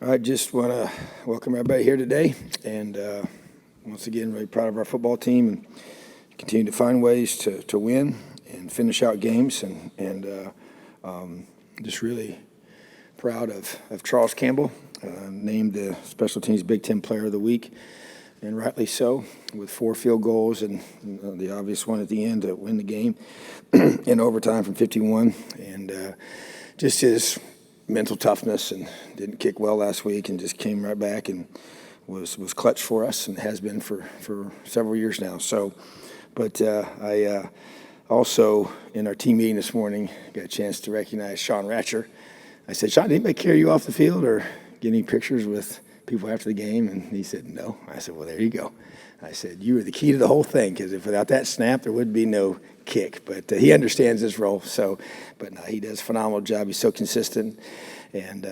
I just want to welcome everybody here today, and once again, really proud of our football team and continue to find ways to win and finish out games, and just really proud of Charles Campbell, named the Special Teams Big Ten Player of the Week, and rightly so, with 4 field goals and the obvious one at the end to win the game in overtime from 51, and just his mental toughness, and didn't kick well last week and just came right back and was clutch for us and has been for several years now. So, but I also, in our team meeting this morning, got a chance to recognize Sean Ratcher. I said, Sean, did anybody carry you off the field or get any pictures with people after the game? And he said, no. I said, well, there you go. I said, you were the key to the whole thing, because if without that snap, there would be no kick. But he understands his role. So, but no, he does a phenomenal job. He's so consistent. And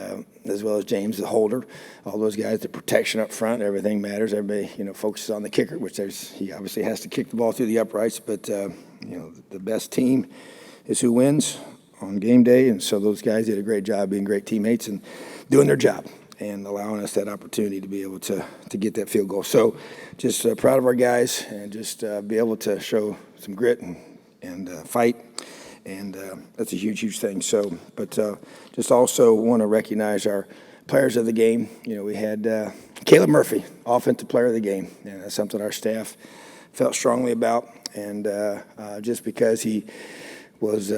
as well as James, the holder, all those guys, the protection up front, everything matters. Everybody, focuses on the kicker, which he obviously has to kick the ball through the uprights. But, the best team is who wins on game day. And so those guys did a great job being great teammates and doing their job and allowing us that opportunity to be able to get that field goal. So just proud of our guys, and just be able to show some grit and fight. And that's a huge, huge thing. So, but just also want to recognize our players of the game. We had Caleb Murphy, Offensive Player of the Game, and that's something our staff felt strongly about. And just because he was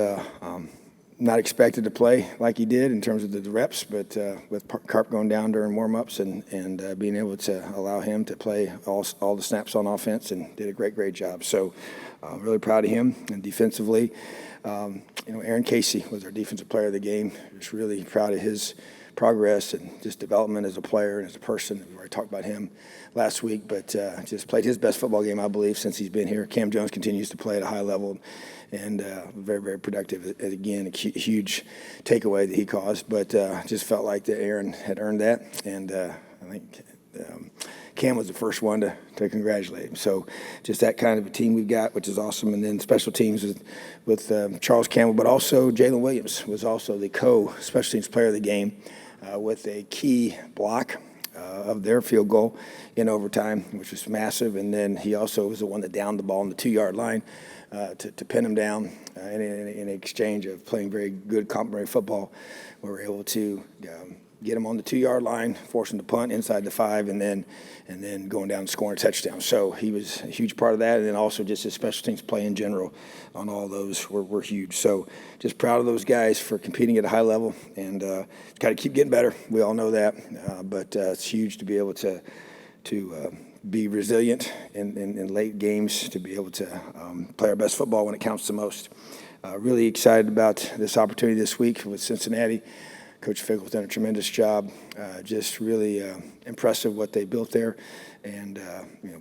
not expected to play like he did in terms of the reps, but with Carp going down during warm-ups and being able to allow him to play all the snaps on offense, and did a great job. So really proud of him. And defensively, Aaron Casey was our Defensive Player of the Game. Just really proud of his progress and just development as a player and as a person. We already talked about him last week, but just played his best football game, I believe, since he's been here. Cam Jones continues to play at a high level, and very, very productive. Again, a huge takeaway that he caused, but just felt like that Aaron had earned that, and I think Cam was the first one to congratulate him. So just that kind of a team we've got, which is awesome. And then special teams with Charles Campbell, but also Jalen Williams was also the co-special teams player of the game with a key block of their field goal in overtime, which was massive. And then he also was the one that downed the ball on the 2-yard line to pin him down in exchange of playing very good complementary football. We were able to get him on the 2-yard line, force him to punt inside the 5, and then going down and scoring a touchdown. So he was a huge part of that, and then also just his special teams play in general on all those were huge. So just proud of those guys for competing at a high level, and got to keep getting better. We all know that, but it's huge to be able to be resilient in late games, to be able to play our best football when it counts the most. Really excited about this opportunity this week with Cincinnati. Coach Fickle's done a tremendous job. Just really impressive what they built there, and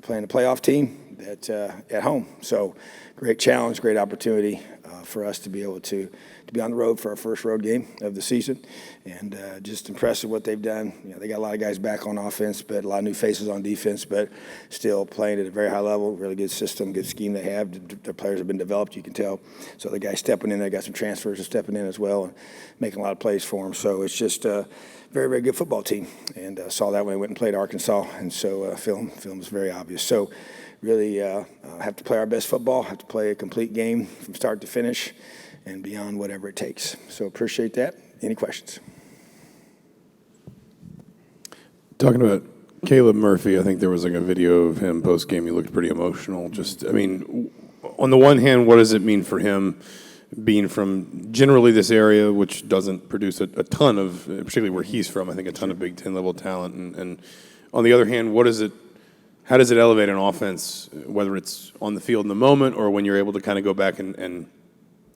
playing a playoff team that at home. So great challenge, great opportunity for us to be able to be on the road for our first road game of the season, and just impressive what they've done. They got a lot of guys back on offense, but a lot of new faces on defense, but still playing at a very high level. Really good system, good scheme they have. Their players have been developed, you can tell. So the guys stepping in, they got some transfers and stepping in as well, and making a lot of plays for them. So it's just a very, very good football team, and saw that when they went and played Arkansas, and so film is very obvious. So really have to play our best football, have to play a complete game from start to finish and beyond, whatever it takes. So appreciate that. Any questions? Talking about Caleb Murphy, I think there was like a video of him post-game. He looked pretty emotional. On the one hand, what does it mean for him being from generally this area, which doesn't produce a ton of, particularly where he's from, I think a ton of Big Ten level talent. And on the other hand, how does it elevate an offense, whether it's on the field in the moment or when you're able to kind of go back and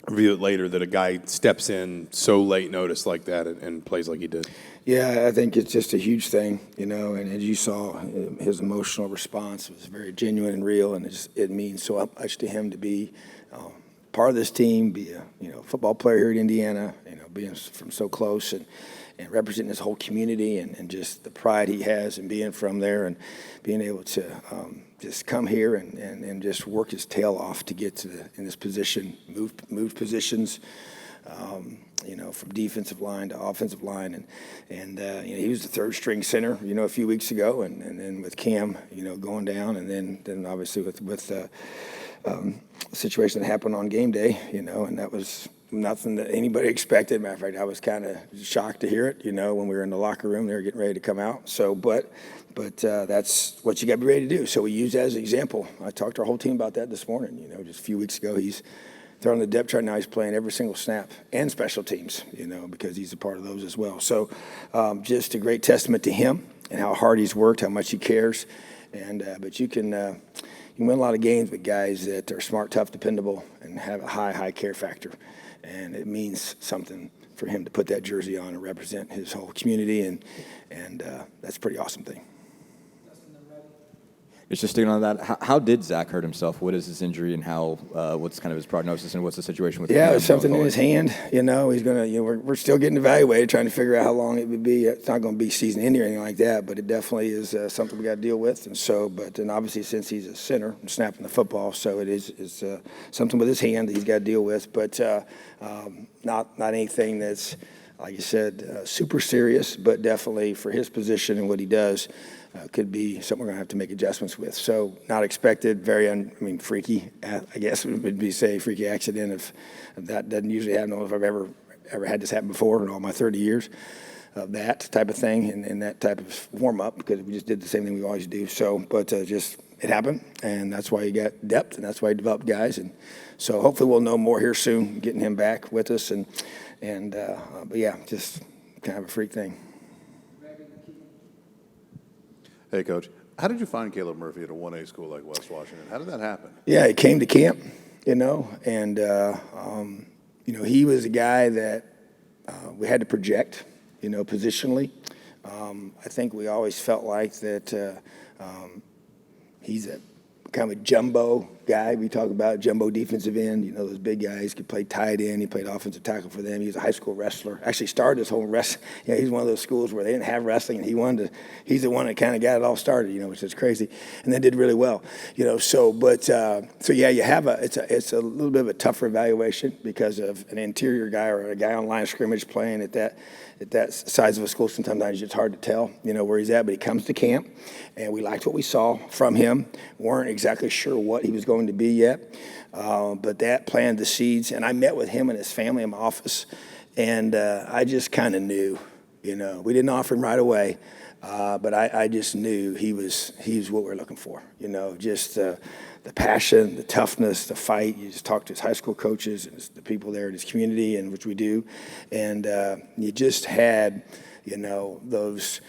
review it later, that a guy steps in so late notice like that and plays like he did? Yeah, I think it's just a huge thing, and as you saw, his emotional response was very genuine and real, and it means so much to him to be part of this team, be a football player here at Indiana, being from so close and representing his whole community, and just the pride he has in being from there, and being able to just come here and just work his tail off to get in this position, move positions, From defensive line to offensive line, and he was the third string center, a few weeks ago, and then with Cam, going down, and then obviously with the situation that happened on game day, and that was nothing that anybody expected. Matter of fact, I was kind of shocked to hear it, when we were in the locker room, they were getting ready to come out. So, but that's what you got to be ready to do. So we use that as an example. I talked to our whole team about that this morning. Just a few weeks ago, he's they're on the depth chart now. He's playing every single snap and special teams, because he's a part of those as well. So just a great testament to him and how hard he's worked, how much he cares. But you can win a lot of games with guys that are smart, tough, dependable, and have a high care factor. And it means something for him to put that jersey on and represent his whole community, and that's a pretty awesome thing. It's just sticking on that. How did Zach hurt himself? What is his injury, and what's kind of his prognosis, and what's the situation with him? Yeah, it's something in his hand. He's gonna. We're still getting evaluated, trying to figure out how long it would be. It's not going to be season-ending or anything like that, but it definitely is something we got to deal with. And obviously since he's a center and snapping the football, so it is something with his hand that he's got to deal with. But not anything that's, like you said, super serious, but definitely for his position and what he does. Could be something we're going to have to make adjustments with. So not expected, very, freaky, I guess would be freaky accident if that doesn't usually happen. I don't know if I've ever had this happen before in all my 30 years of that type of thing and that type of warm-up, because we just did the same thing we always do. So, but just it happened, and that's why you got depth, and that's why you developed guys. And so hopefully we'll know more here soon, getting him back with us. But yeah, just kind of a freak thing. Hey, Coach. How did you find Caleb Murphy at a 1A school like West Washington? How did that happen? Yeah, he came to camp, and he was a guy that we had to project, positionally. I think we always felt like that he's a kind of a jumbo guy. We talk about jumbo defensive end. Those big guys could play tight end. He played offensive tackle for them. He was a high school wrestler. Actually started his whole wrestling. He's one of those schools where they didn't have wrestling, and he's the one that kind of got it all started, which is crazy. And then did really well, So yeah, you have it's a little bit of a tougher evaluation because of an interior guy or a guy on line of scrimmage playing at that size of a school. Sometimes it's hard to tell, where he's at. But he comes to camp, and we liked what we saw from him. Weren't exactly sure what he was going to be yet, but that planted the seeds. And I met with him and his family in my office, and I just kind of knew, we didn't offer him right away, but I just knew he was what we're looking for. Just the passion, the toughness, the fight. You just talk to his high school coaches and the people there in his community, and which we do, and you just had, those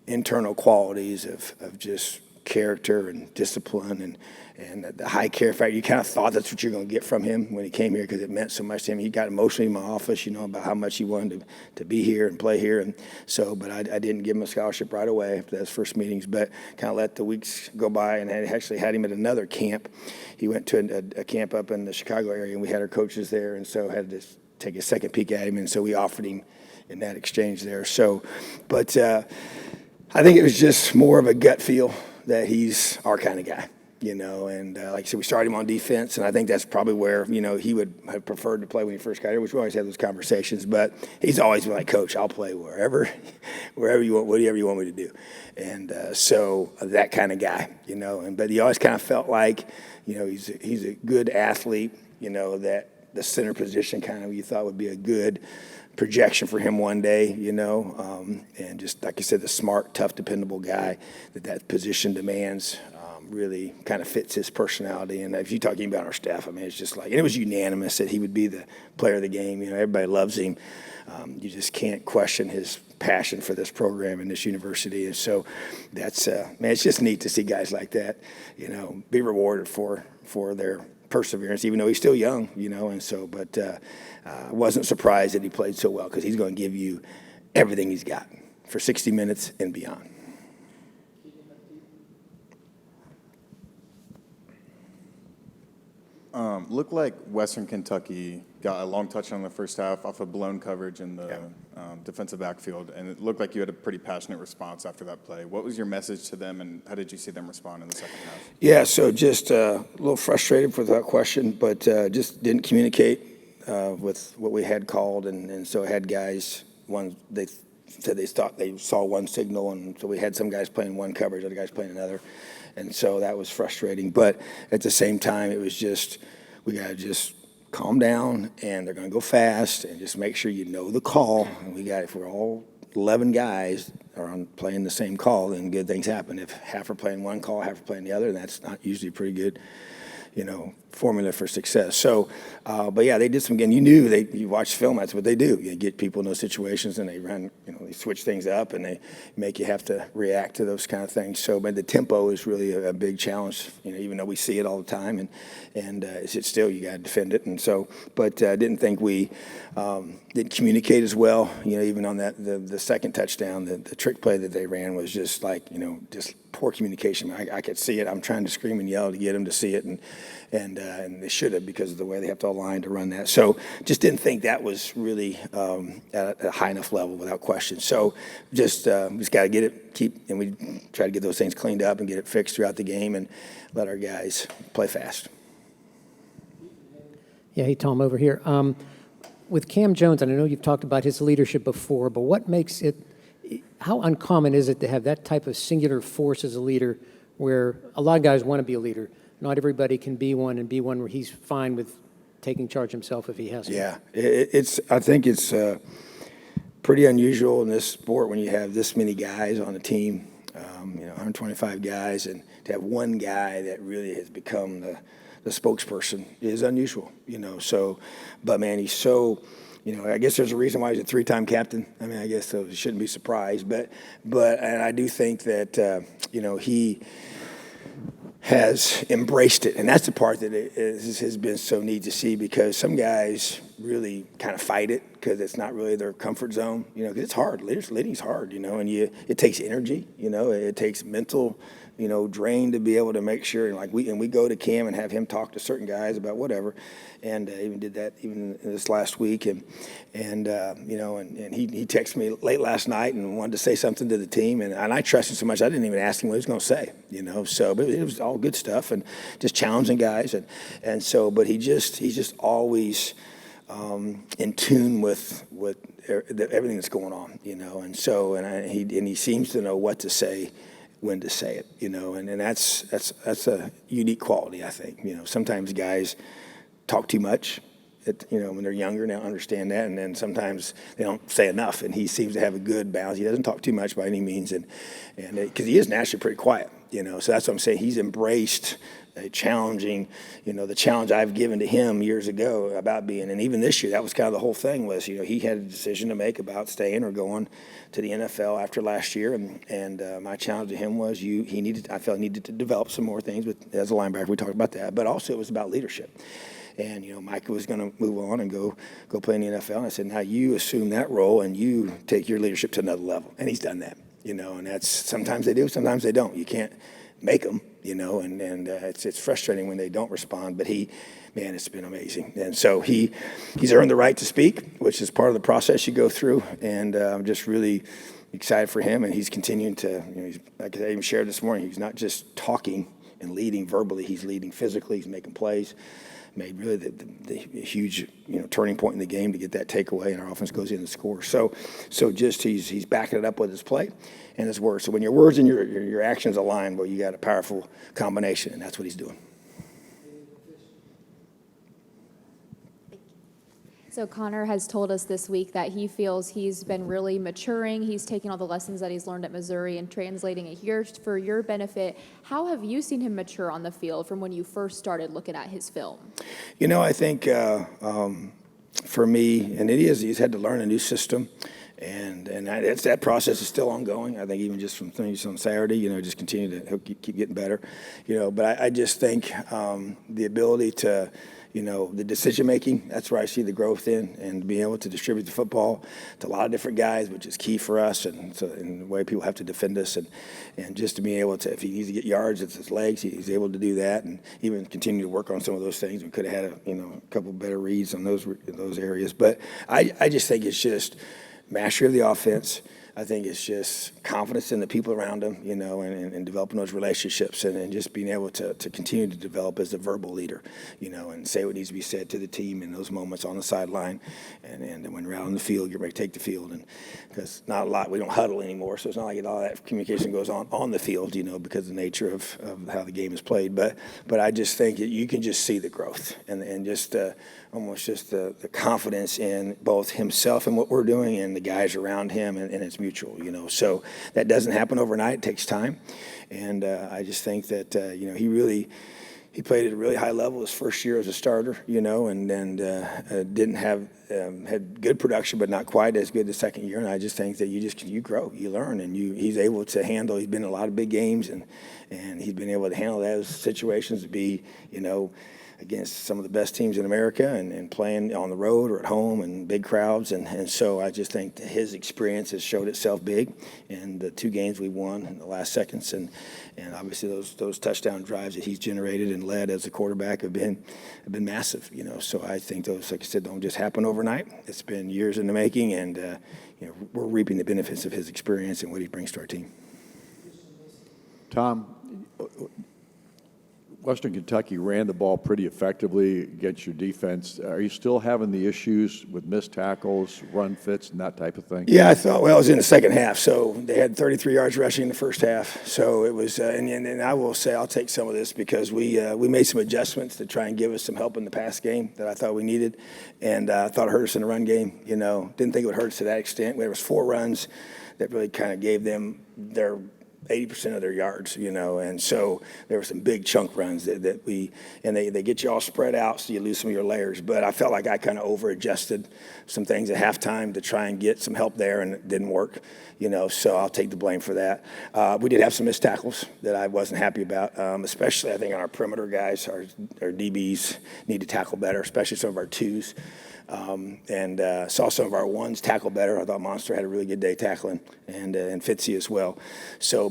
internal qualities of just character and discipline and the high care factor. You kind of thought that's what you're going to get from him when he came here, because it meant so much to him. He got emotionally in my office, about how much he wanted to be here and play here. And so, but I didn't give him a scholarship right away after those first meetings, but kind of let the weeks go by, and I actually had him at another camp. He went to a camp up in the Chicago area, and we had our coaches there, and so had to take a second peek at him, and so we offered him in that exchange there. So, but I think it was just more of a gut feel that he's our kind of guy, and like I said, we started him on defense, and I think that's probably where, he would have preferred to play when he first got here, which we always had those conversations, but he's always been like, Coach, I'll play wherever you want, whatever you want me to do. And so that kind of guy, but he always kind of felt like, he's a good athlete, that the center position kind of you thought would be a good projection for him one day, and just like I said, the smart, tough, dependable guy that position demands really kind of fits his personality. And if you're talking about our staff, it's just like, and it was unanimous that he would be the player of the game. Everybody loves him. You just can't question his passion for this program and this university. And so that's, it's just neat to see guys like that, be rewarded for their perseverance, even though he's still young, and so, but I wasn't surprised that he played so well, because he's going to give you everything he's got for 60 minutes and beyond. Looked like Western Kentucky got a long touchdown in the first half off of blown coverage in the defensive backfield, and it looked like you had a pretty passionate response after that play. What was your message to them, and how did you see them respond in the second half? Yeah, so just a little frustrated for that question, but just didn't communicate with what we had called, and so I had guys, they said they thought they saw one signal, and so we had some guys playing one coverage, other guys playing another, and so that was frustrating. But at the same time, it was just, we got to just calm down, and they're going to go fast, and just make sure you know the call. And if we're all 11 guys are playing the same call, then good things happen. If half are playing one call, half are playing the other, that's not usually a pretty good, formula for success. So, but yeah, they did some, again, you watch film, that's what they do. You get people in those situations and they run, they switch things up and they make you have to react to those kind of things. So, but the tempo is really a big challenge, even though we see it all the time and it's still, you got to defend it. And so, but I didn't think we didn't communicate as well, even on that, the second touchdown, the trick play that they ran was just like, just poor communication. I could see it. I'm trying to scream and yell to get them to see it, and they should have, because of the way they have to align to run that. So just didn't think that was really at a high enough level, without question. So just got to get it, and we try to get those things cleaned up and get it fixed throughout the game and let our guys play fast. Yeah, hey, Tom, over here. With Cam Jones, and I know you've talked about his leadership before, but what makes it, how uncommon is it to have that type of singular force as a leader, where a lot of guys want to be a leader? Not everybody can be one, and be one where he's fine with taking charge himself if he has to. Yeah, I think it's pretty unusual in this sport when you have this many guys on a team, 125 guys, and to have one guy that really has become the spokesperson is unusual, So, but man, he's so, I guess there's a reason why he's a three-time captain. I mean, I guess so he shouldn't be surprised, but and I do think that he has embraced it, and that's the part that has been so neat to see, because some guys really kind of fight it because it's not really their comfort zone, because it's hard. Leading's hard, and it takes energy, it takes mental, drain to be able to make sure, and we go to Cam and have him talk to certain guys about whatever, and even did that even this last week, and he texted me late last night and wanted to say something to the team, and I trust him so much I didn't even ask him what he was going to say, So, but it was all good stuff and just challenging guys, and so, but he's just always in tune with everything that's going on, and so, and he seems to know what to say, when to say it, and that's a unique quality, I think. Sometimes guys talk too much, when they're younger, now understand that, and then sometimes they don't say enough, and he seems to have a good balance. He doesn't talk too much by any means, and because he is naturally pretty quiet, so that's what I'm saying. He's embraced challenging, the challenge I've given to him years ago about being, and even this year, that was kind of the whole thing was, he had a decision to make about staying or going to the NFL after last year, and my challenge to him was I felt he needed to develop some more things as a linebacker. We talked about that, but also it was about leadership. And, Mike was going to move on and go play in the NFL. And I said, now you assume that role and you take your leadership to another level. And he's done that, and that's, sometimes they do, sometimes they don't. You can't make them, and it's frustrating when they don't respond. But it's been amazing. And so he's earned the right to speak, which is part of the process you go through. And I'm just really excited for him. And he's continuing to, like I even shared this morning, he's not just talking and leading verbally, he's leading physically, he's making plays. Made really the huge turning point in the game to get that takeaway, and our offense goes in and scores. So just he's backing it up with his play and his words. So when your words and your actions align, well, you got a powerful combination, and that's what he's doing. So Connor has told us this week that he feels he's been really maturing. He's taking all the lessons that he's learned at Missouri and translating it here for your benefit. How have you seen him mature on the field from when you first started looking at his film? I think for me, and he's had to learn a new system. And that process is still ongoing. I think even just from things on Saturday, just continue to keep getting better. But I just think the ability to, the decision making, that's where I see the growth in, and being able to distribute the football to a lot of different guys, which is key for us, and so in the way people have to defend us, and just to be able to, if he needs to get yards, it's his legs, he's able to do that, and even continue to work on some of those things. We could have had a couple better reads on those areas, but I just think it's just mastery of the offense. I think it's just confidence in the people around him, and developing those relationships and just being able to continue to develop as a verbal leader, and say what needs to be said to the team in those moments on the sideline. And when we're out on the field, you're ready to take the field. And because not a lot, we don't huddle anymore, so it's not like all that communication goes on the field, because of the nature of how the game is played. But I just think you can just see the growth and just almost just the confidence in both himself and what we're doing and the guys around him, and it's mutual, So that doesn't happen overnight. It takes time. And I just think that, he played at a really high level his first year as a starter, and then didn't have had good production, but not quite as good the second year. And I just think that you grow, you learn, and he's able to handle. He's been in a lot of big games, and he's been able to handle those situations to be, against some of the best teams in America and playing on the road or at home and big crowds. And so I just think that his experience has showed itself big in the 2 games we won in the last seconds. And obviously those touchdown drives that he's generated and led as a quarterback have been massive, So I think those, like I said, don't just happen overnight. It's been years in the making, and, we're reaping the benefits of his experience and what he brings to our team. Tom, Western Kentucky ran the ball pretty effectively against your defense. Are you still having the issues with missed tackles, run fits, and that type of thing? Yeah, it was in the second half. So they had 33 yards rushing in the first half. So it was, and I will say, I'll take some of this because we made some adjustments to try and give us some help in the pass game that I thought we needed. And I thought it hurt us in the run game. Didn't think it would hurt us to that extent. There was 4 runs that really kind of gave them their 80% of their yards, and so there were some big chunk runs that they get you all spread out, so you lose some of your layers. But I felt like I kind of over-adjusted some things at halftime to try and get some help there, and it didn't work, so I'll take the blame for that. We did have some missed tackles that I wasn't happy about, especially I think on our perimeter guys. Our DBs need to tackle better, especially some of our 2s. And saw some of our 1s tackle better. I thought Monster had a really good day tackling, and Fitzy as well.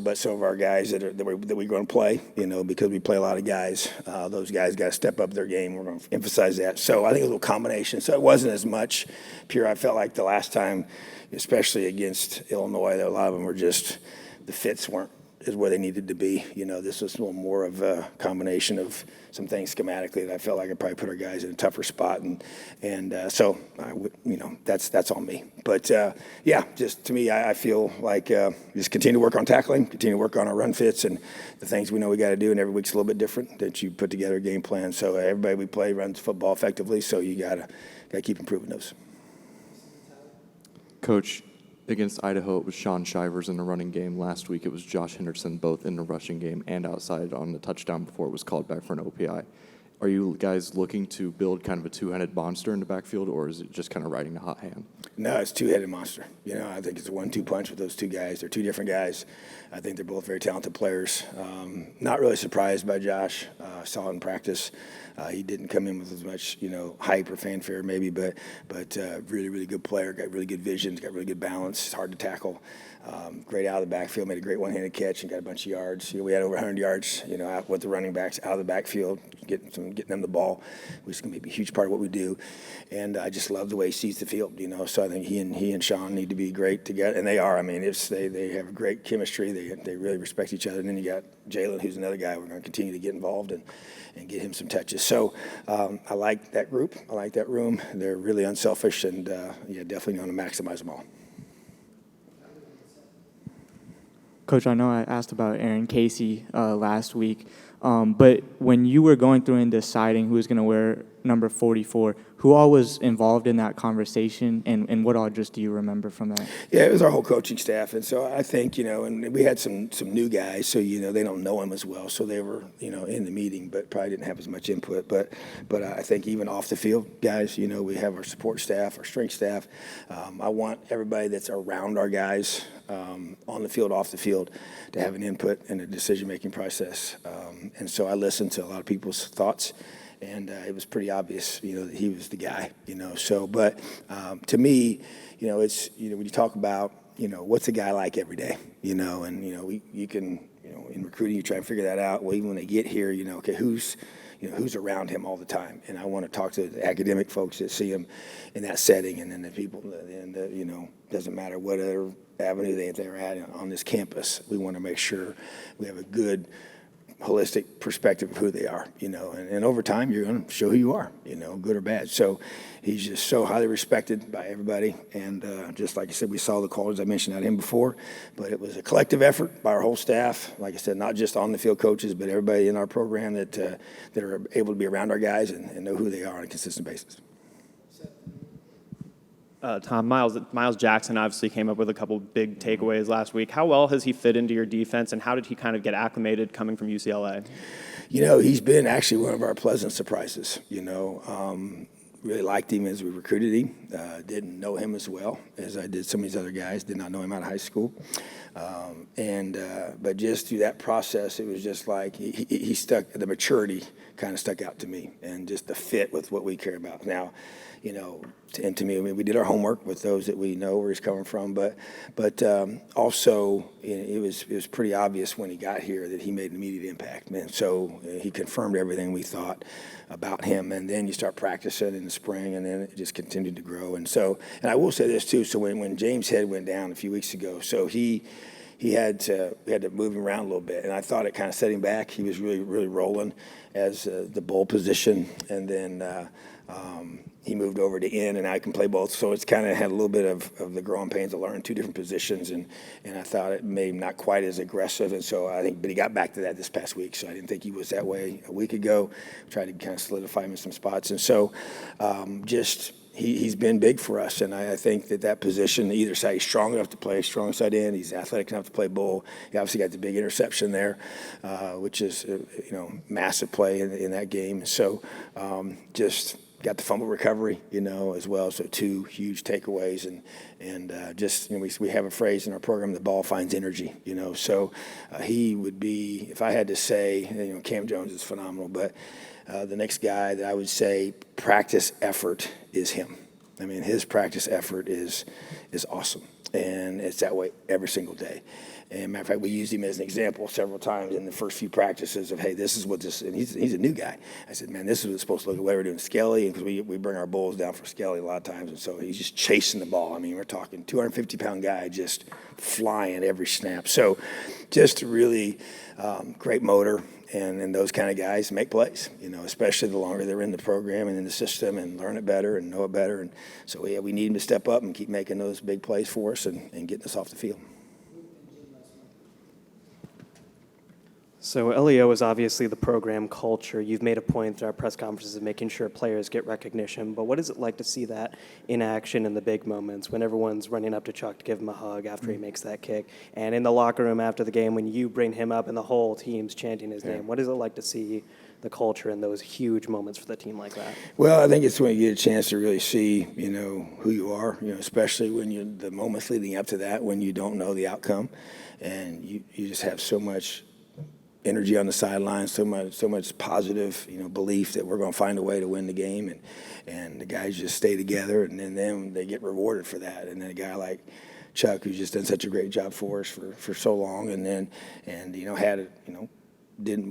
But some of our guys that we're going to play, because we play a lot of guys, those guys got to step up their game. We're going to emphasize that. So I think a little combination. So it wasn't as much pure. I felt like the last time, especially against Illinois, that a lot of them were just the fits weren't is where they needed to be. This was a little more of a combination of some things schematically that I felt like I probably put our guys in a tougher spot, and so that's on me. But just to me, I feel like just continue to work on tackling, continue to work on our run fits, and the things we know we got to do. And every week's a little bit different. That you put together a game plan. So everybody we play runs football effectively. So you gotta keep improving those. Coach, against Idaho, it was Sean Shivers in the running game. Last week, it was Josh Henderson, both in the rushing game and outside on the touchdown before it was called back for an OPI. Are you guys looking to build kind of a 2-headed monster in the backfield, or is it just kind of riding the hot hand? No, it's 2-headed monster. I think it's a 1-2 punch with those 2 guys. They're 2 different guys. I think they're both very talented players. Not really surprised by Josh. Saw it in practice. He didn't come in with as much, hype or fanfare maybe, but really, really good player. Got really good vision. Got really good balance. It's hard to tackle. Great out of the backfield. Made a great one-handed catch and got a bunch of yards. We had over 100 yards, out with the running backs out of the backfield, getting them the ball, which is going to be a huge part of what we do. And I just love the way he sees the field. So I think he and Sean need to be great together, and they are. I mean, they have great chemistry. They really respect each other. And then you got Jalen, who's another guy we're going to continue to get involved and get him some touches. So I like that group. I like that room. They're really unselfish, and definitely going to maximize them all. Coach, I know I asked about Aaron Casey last week, but when you were going through and deciding who was going to wear number 44, who all was involved in that conversation, and what all just do you remember from that? Yeah, it was our whole coaching staff, and so I think, and we had some new guys, so, they don't know him as well, so they were, in the meeting, but probably didn't have as much input, but I think even off the field, guys, we have our support staff, our strength staff. I want everybody that's around our guys on the field, off the field, to have an input in the decision-making process, and so I listened to a lot of people's thoughts. And it was pretty obvious, that he was the guy, So, but to me, it's, when you talk about, what's a guy like every day, and, you can, in recruiting, you try and figure that out. Well, even when they get here, okay, who's who's around him all the time. And I want to talk to the academic folks that see him in that setting, and then the people, doesn't matter what other avenue they're at on this campus. We want to make sure we have a good, holistic perspective of who they are, and over time you're going to show who you are, good or bad. So he's just so highly respected by everybody, and just like I said, we saw the qualities I mentioned out of him before, but it was a collective effort by our whole staff. Like I said, not just on the field coaches, but everybody in our program that are able to be around our guys and know who they are on a consistent basis. Tom, Miles Jackson obviously came up with a couple big takeaways last week. How well has he fit into your defense, and how did he kind of get acclimated coming from UCLA? He's been actually one of our pleasant surprises. Really liked him as we recruited him. Didn't know him as well as I did some of these other guys. Did not know him out of high school. But just through that process, it was just like he stuck, the maturity kind of stuck out to me, and just the fit with what we care about. Now, and to me, we did our homework with those that we know where he's coming from, but also it was pretty obvious when he got here that he made an immediate impact, man. So he confirmed everything we thought about him, and then you start practicing in the spring, and then it just continued to grow. And I will say this too. So when James Head went down a few weeks ago, so we had to move him around a little bit, and I thought it kind of set him back. He was really rolling as the bull position, and then he moved over to in, and I can play both. So it's kind of had a little bit of the growing pains of learning two different positions, and I thought it made him not quite as aggressive. And so but he got back to that this past week. So I didn't think he was that way a week ago. Tried to kind of solidify him in some spots, and so he's been big for us. And I think that position, either side, he's strong enough to play strong side in. He's athletic enough to play bull. He obviously got the big interception there, which is massive play in that game. So just got the fumble recovery, as well. So two huge takeaways, and we have a phrase in our program: the ball finds energy. So he would be, if I had to say, Cam Jones is phenomenal, but the next guy that I would say practice effort is him. I mean, his practice effort is awesome, and it's that way every single day. And matter of fact, we used him as an example several times in the first few practices of, hey, this is what this, and he's a new guy. I said, man, this is what it's supposed to look like. We're doing Skelly, because we bring our bulls down for Skelly a lot of times, and so he's just chasing the ball. I mean, we're talking 250-pound guy just flying every snap. So just really great motor, and those kind of guys make plays, especially the longer they're in the program and in the system and learn it better and know it better. And so, we need him to step up and keep making those big plays for us and getting us off the field. So LEO is obviously the program culture. You've made a point at our press conferences of making sure players get recognition, but what is it like to see that in action in the big moments when everyone's running up to Chuck to give him a hug after he makes that kick, and in the locker room after the game when you bring him up and the whole team's chanting his name? What is it like to see the culture in those huge moments for the team like that? Well, I think it's when you get a chance to really see, who you are, especially when the moments leading up to that, when you don't know the outcome, and you just have so much energy on the sidelines, so much positive, belief that we're going to find a way to win the game, and the guys just stay together, and then they get rewarded for that. And then a guy like Chuck, who's just done such a great job for us for so long, and had it,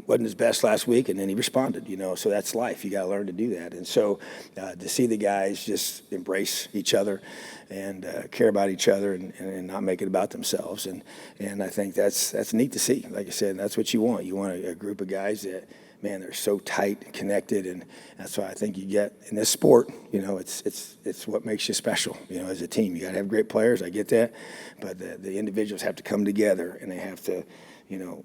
wasn't his best last week, and then he responded, so that's life. You got to learn to do that. And so to see the guys just embrace each other and care about each other and not make it about themselves. And I think that's neat to see. Like I said, that's what you want. You want a group of guys that, man, they're so tight and connected, and that's why I think you get in this sport, it's what makes you special, as a team. You got to have great players, I get that, but the individuals have to come together, and they have to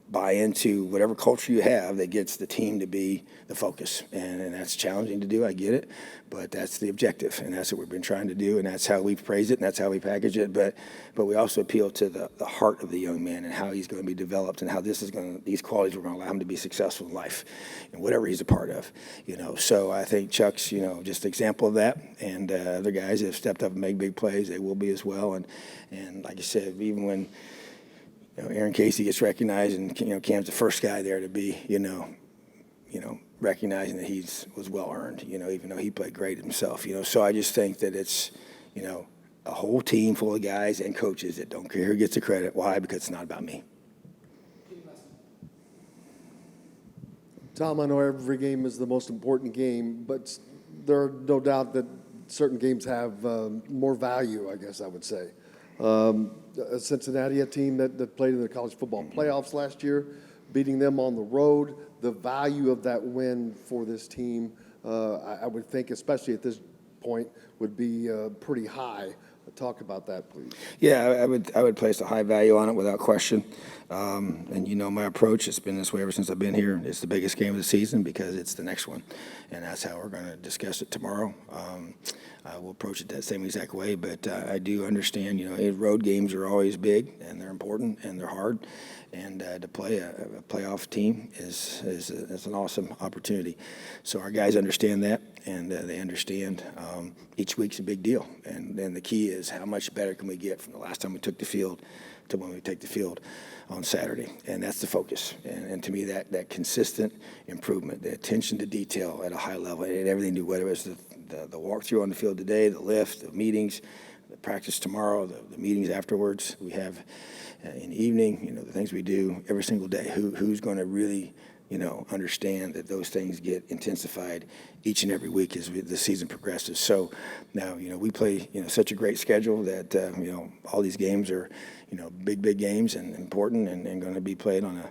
buy into whatever culture you have that gets the team to be the focus. And that's challenging to do, I get it, but that's the objective, and that's what we've been trying to do, and that's how we praise it, and that's how we package it. But we also appeal to the heart of the young man and how he's going to be developed and how these qualities are going to allow him to be successful in life and whatever he's a part of. So I think Chuck's, just an example of that, and other guys that have stepped up and made big plays, they will be as well. And like I said, even when Aaron Casey gets recognized, and Cam's the first guy there to be, recognizing that was well earned, even though he played great himself, So I just think that it's, a whole team full of guys and coaches that don't care who gets the credit. Why? Because it's not about me. Tom, I know every game is the most important game, but there are no doubt that certain games have more value, I guess I would say. Cincinnati, a team that played in the college football playoffs last year, beating them on the road, the value of that win for this team, I would think, especially at this point, would be pretty high. Talk about that, please. Yeah, I would place a high value on it without question. And you know my approach, it's been this way ever since I've been here. It's the biggest game of the season because it's the next one. And that's how we're going to discuss it tomorrow. We'll approach it that same exact way, but I do understand, road games are always big, and they're important, and they're hard. And to play a playoff team is an awesome opportunity. So our guys understand that, and they understand each week's a big deal. And then the key is how much better can we get from the last time we took the field to when we take the field on Saturday. And that's the focus. And to me, that consistent improvement, the attention to detail at a high level, and everything to whether it's the walkthrough on the field today, the lift, the meetings, the practice tomorrow, the meetings afterwards we have in the evening, the things we do every single day. Who's going to really, understand that those things get intensified each and every week as the season progresses. So now, we play, such a great schedule that, all these games are, big games and important and going to be played on a,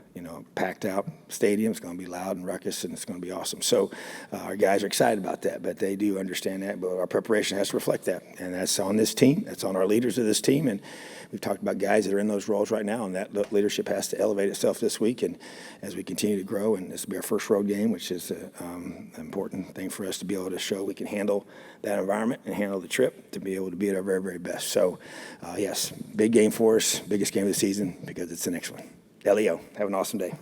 packed out stadium. It's going to be loud and ruckus, and it's going to be awesome. So our guys are excited about that, but they do understand that. But our preparation has to reflect that, and that's on this team. That's on our leaders of this team, and we've talked about guys that are in those roles right now, and that leadership has to elevate itself this week. And as we continue to grow, and this will be our first road game, which is an important thing for us to be able to show we can handle that environment and handle the trip to be able to be at our very, very best. So, yes, big game for us, biggest game of the season because it's the next one. Leo, have an awesome day.